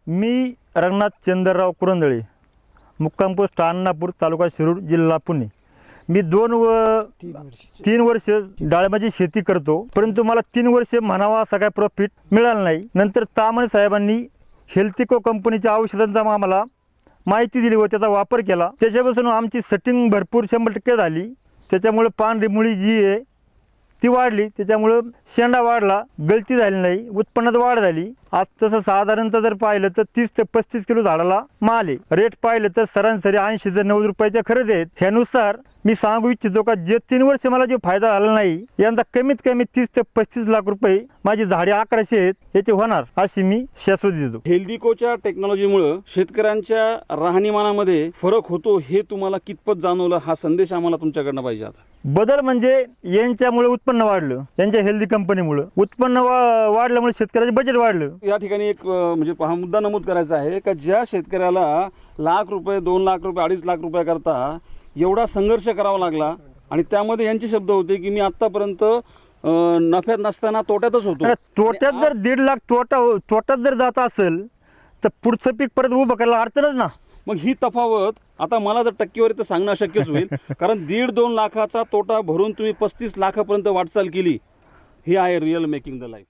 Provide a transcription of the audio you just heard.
मी रंगनाथ चंद्रराव कुरंदळे, मुक्काम पोस्ट अण्णापूर, तालुका शिरूर, जिल्हा पुणे. मी 3 वर्ष डाळिंबाची शेती करतो, परंतु मला 3 वर्ष म्हणावा असा काय प्रॉफिट मिळाला नाही. नंतर तामणे साहेबांनी हेल्थिको कंपनीच्या औषधांचा आम्हाला माहिती दिली व त्याचा वापर केला. त्याच्यापासून आमची सेटिंग भरपूर 100% झाली. त्याच्यामुळे पांढरी मुळी जी आहे ती वाढली, त्याच्यामुळं शेंडा वाढला, गळती झाली नाही, उत्पन्नात वाढ झाली. आज तसं साधारणतः जर पाहिलं तर 30 ते 35 किलो झाडाला माल आहे. रेट पाहिलं तर सरासरी 80 ते 90 रुपयाच्या खरेदी आहेत. ह्यानुसार मी सांगू इच्छितो का जे 3 वर्ष मला जो फायदा झाला नाही, यंदा कमीत कमी 30 ते 35 लाख रुपये माझी झाडे 1100 आहेत याचे होणार अशी मी शाश्वती देतो. हेल्दिकोच्या टेक्नॉलॉजीमुळे शेतकऱ्यांच्या राहणीमानामध्ये फरक होतो हे तुम्हाला कितपत जाणवलं, हा संदेश आम्हाला तुमच्याकडनं पाहिजे. आता बदल म्हणजे यांच्यामुळे उत्पन्न वाढलं, यांच्या हेल्दी कंपनीमुळे उत्पन्न वाढल्यामुळे शेतकऱ्याचे बजेट वाढलं. या ठिकाणी एक म्हणजे हा मुद्दा नमूद करायचा आहे का ज्या शेतकऱ्याला लाख रुपये, 2 लाख रुपये, 2.5 लाख रुपये करता एवढा संघर्ष करावा लागला आणि त्यामध्ये यांचे शब्द होते की मी आतापर्यंत नफ्यात नसताना तोट्यातच होतो. तोट्यात जर 1.5 लाख तोट्यात जर जात असेल तर पुढचं पीक परत उभं करायला अडचणच ना. मग ही तफावत आता मला जर टक्केवारी तर सांगणं अशक्यच होईल कारण 1.5-2 लाखाचा तोटा भरून तुम्ही 35 लाखापर्यंत वाटचाल केली. ही आहे रिअल मेकिंग द लाईफ.